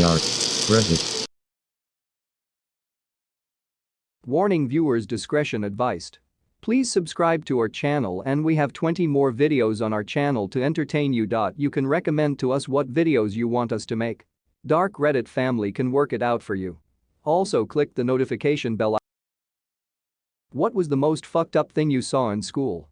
AskReddit. Warning: viewers discretion advised. Please subscribe to our channel and we have 20 more videos on our channel to entertain you. You can recommend to us what videos you want us to make. Dark Reddit family can work it out for you. Also click the notification bell. What was the most fucked up thing you saw in school?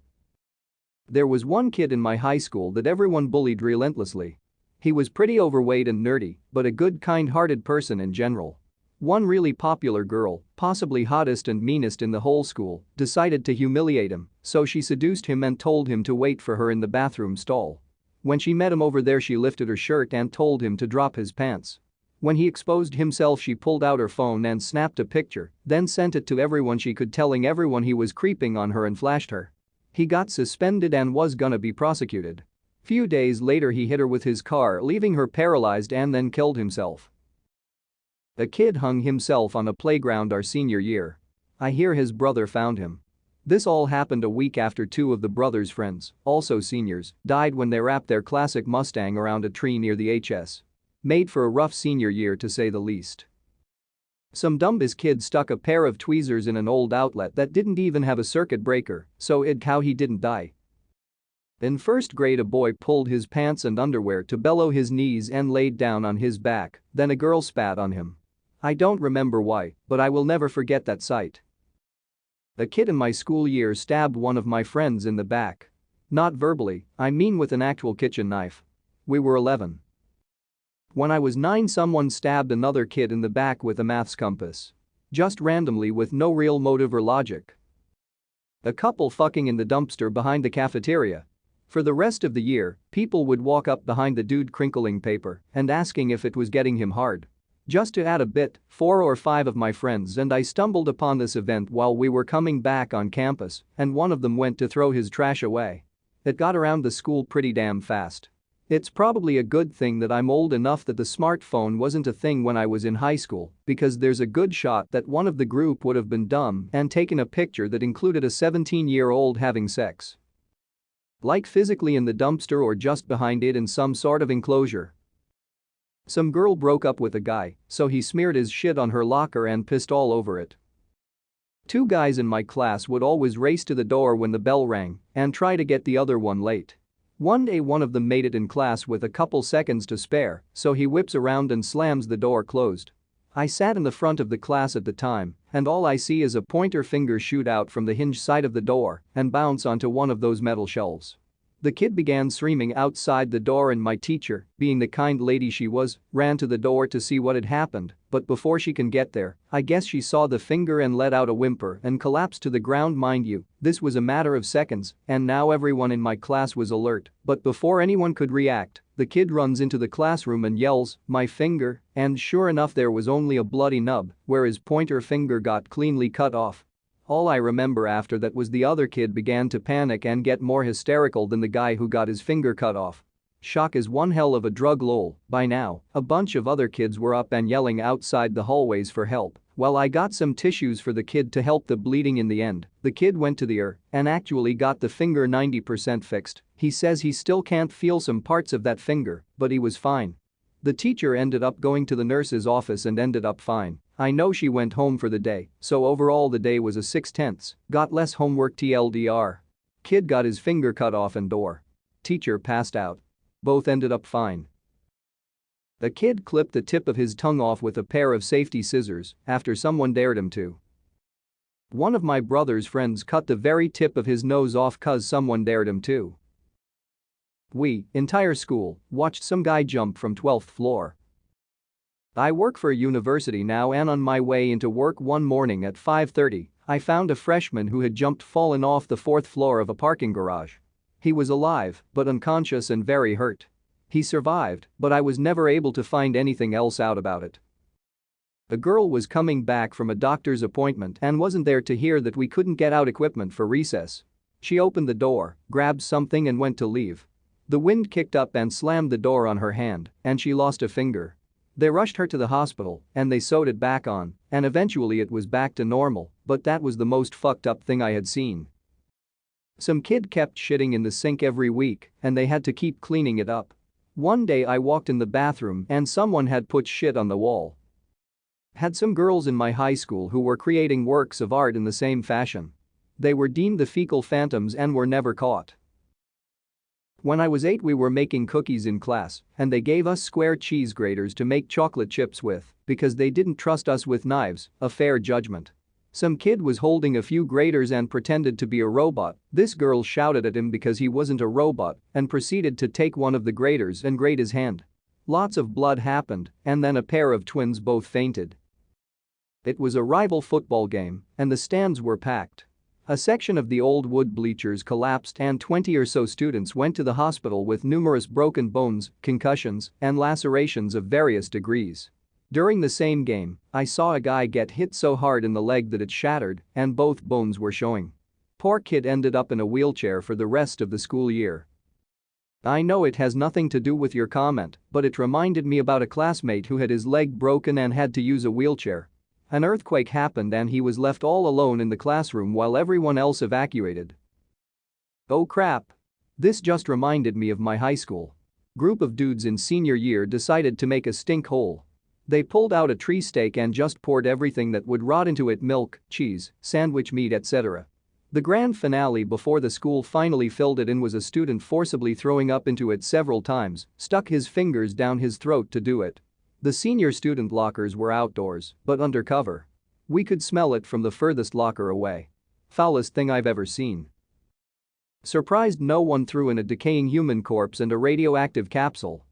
There was one kid in my high school that everyone bullied relentlessly. He was pretty overweight and nerdy, but a good kind-hearted person in general. One really popular girl, possibly hottest and meanest in the whole school, decided to humiliate him, so she seduced him and told him to wait for her in the bathroom stall. When she met him over there, she lifted her shirt and told him to drop his pants. When he exposed himself, she pulled out her phone and snapped a picture, then sent it to everyone she could, telling everyone he was creeping on her and flashed her. He got suspended and was gonna be prosecuted. Few days later he hit her with his car, leaving her paralyzed, and then killed himself. A kid hung himself on a playground our senior year. I hear his brother found him. This all happened a week after two of the brother's friends, also seniors, died when they wrapped their classic Mustang around a tree near the HS. Made for a rough senior year, to say the least. Some dumbass kid stuck a pair of tweezers in an old outlet that didn't even have a circuit breaker, so how he didn't die. In first grade, a boy pulled his pants and underwear to below his knees and laid down on his back, then a girl spat on him. I don't remember why, but I will never forget that sight. A kid in my school year stabbed one of my friends in the back. Not verbally, I mean with an actual kitchen knife. We were 11. When I was 9, someone stabbed another kid in the back with a maths compass. Just randomly, with no real motive or logic. A couple fucking in the dumpster behind the cafeteria. For the rest of the year, people would walk up behind the dude crinkling paper and asking if it was getting him hard. Just to add a bit, 4 or 5 of my friends and I stumbled upon this event while we were coming back on campus, and one of them went to throw his trash away. It got around the school pretty damn fast. It's probably a good thing that I'm old enough that the smartphone wasn't a thing when I was in high school, because there's a good shot that one of the group would have been dumb and taken a picture that included a 17-year-old having sex. Like physically in the dumpster or just behind it in some sort of enclosure. Some girl broke up with a guy, so he smeared his shit on her locker and pissed all over it. 2 guys in my class would always race to the door when the bell rang and try to get the other one late. One day one of them made it in class with a couple seconds to spare, so he whips around and slams the door closed. I sat in the front of the class at the time, and all I see is a pointer finger shoot out from the hinge side of the door and bounce onto one of those metal shelves. The kid began screaming outside the door, and my teacher, being the kind lady she was, ran to the door to see what had happened, but before she can get there, I guess she saw the finger and let out a whimper and collapsed to the ground. Mind you, this was a matter of seconds, and now everyone in my class was alert, but before anyone could react, the kid runs into the classroom and yells, "My finger," and sure enough there was only a bloody nub where his pointer finger got cleanly cut off. All I remember after that was the other kid began to panic and get more hysterical than the guy who got his finger cut off. Shock is one hell of a drug, lol. By now, a bunch of other kids were up and yelling outside the hallways for help. While I got some tissues for the kid to help the bleeding. In the end, the kid went to the ER and actually got the finger 90% fixed. He says he still can't feel some parts of that finger, but he was fine. The teacher ended up going to the nurse's office and ended up fine. I know she went home for the day, so overall the day was a 6/10. Got less homework TLDR. Kid got his finger cut off and door. Teacher passed out. Both ended up fine. The kid clipped the tip of his tongue off with a pair of safety scissors after someone dared him to. One of my brother's friends cut the very tip of his nose off cause someone dared him to. We, entire school, watched some guy jump from 12th floor. I work for a university now, and on my way into work one morning at 5:30, I found a freshman who had fallen off the 4th floor of a parking garage. He was alive, but unconscious and very hurt. He survived, but I was never able to find anything else out about it. A girl was coming back from a doctor's appointment and wasn't there to hear that we couldn't get out equipment for recess. She opened the door, grabbed something and went to leave. The wind kicked up and slammed the door on her hand, and she lost a finger. They rushed her to the hospital and they sewed it back on, and eventually it was back to normal, but that was the most fucked up thing I had seen. Some kid kept shitting in the sink every week and they had to keep cleaning it up. One day I walked in the bathroom and someone had put shit on the wall. Had some girls in my high school who were creating works of art in the same fashion. They were deemed the fecal phantoms and were never caught. When I was 8 we were making cookies in class and they gave us square cheese graters to make chocolate chips with because they didn't trust us with knives, a fair judgment. Some kid was holding a few graters and pretended to be a robot. This girl shouted at him because he wasn't a robot and proceeded to take one of the graters and grate his hand. Lots of blood happened and then a pair of twins both fainted. It was a rival football game and the stands were packed. A section of the old wood bleachers collapsed and 20 or so students went to the hospital with numerous broken bones, concussions, and lacerations of various degrees. During the same game, I saw a guy get hit so hard in the leg that it shattered and both bones were showing. Poor kid ended up in a wheelchair for the rest of the school year. I know it has nothing to do with your comment, but it reminded me about a classmate who had his leg broken and had to use a wheelchair. An earthquake happened and he was left all alone in the classroom while everyone else evacuated. Oh crap. This just reminded me of my high school. Group of dudes in senior year decided to make a stink hole. They pulled out a tree stake and just poured everything that would rot into it: milk, cheese, sandwich meat, etc. The grand finale before the school finally filled it in was a student forcibly throwing up into it several times, stuck his fingers down his throat to do it. The senior student lockers were outdoors, but under cover. We could smell it from the furthest locker away. Foulest thing I've ever seen. Surprised no one threw in a decaying human corpse and a radioactive capsule.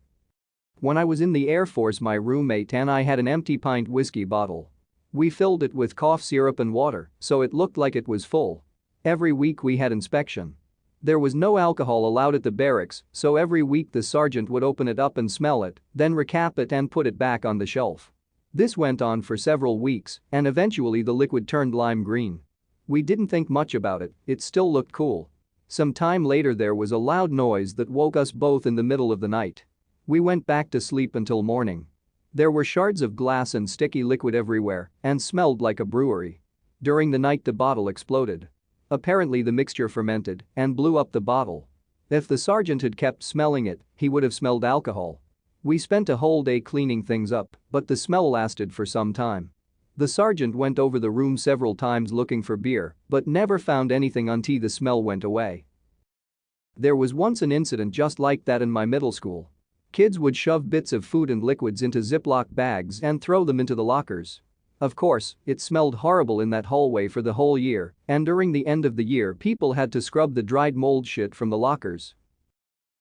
When I was in the Air Force, my roommate and I had an empty pint whiskey bottle. We filled it with cough syrup and water, so it looked like it was full. Every week we had inspection. There was no alcohol allowed at the barracks, so every week the sergeant would open it up and smell it, then recap it and put it back on the shelf. This went on for several weeks, and eventually the liquid turned lime green. We didn't think much about it, it still looked cool. Some time later there was a loud noise that woke us both in the middle of the night. We went back to sleep until morning. There were shards of glass and sticky liquid everywhere and smelled like a brewery. During the night the bottle exploded. Apparently the mixture fermented and blew up the bottle. If the sergeant had kept smelling it, he would have smelled alcohol. We spent a whole day cleaning things up, but the smell lasted for some time. The sergeant went over the room several times looking for beer, but never found anything until the smell went away. There was once an incident just like that in my middle school. Kids would shove bits of food and liquids into Ziploc bags and throw them into the lockers. Of course, it smelled horrible in that hallway for the whole year, and during the end of the year people had to scrub the dried mold shit from the lockers.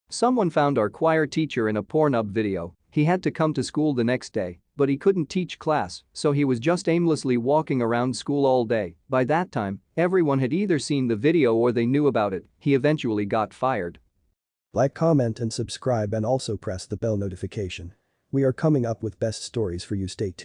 Someone found our choir teacher in a Pornhub video. He had to come to school the next day, but he couldn't teach class, so he was just aimlessly walking around school all day. By that time, everyone had either seen the video or they knew about it. He eventually got fired. Like, comment and subscribe and also press the bell notification. We are coming up with best stories for you. Stay tuned.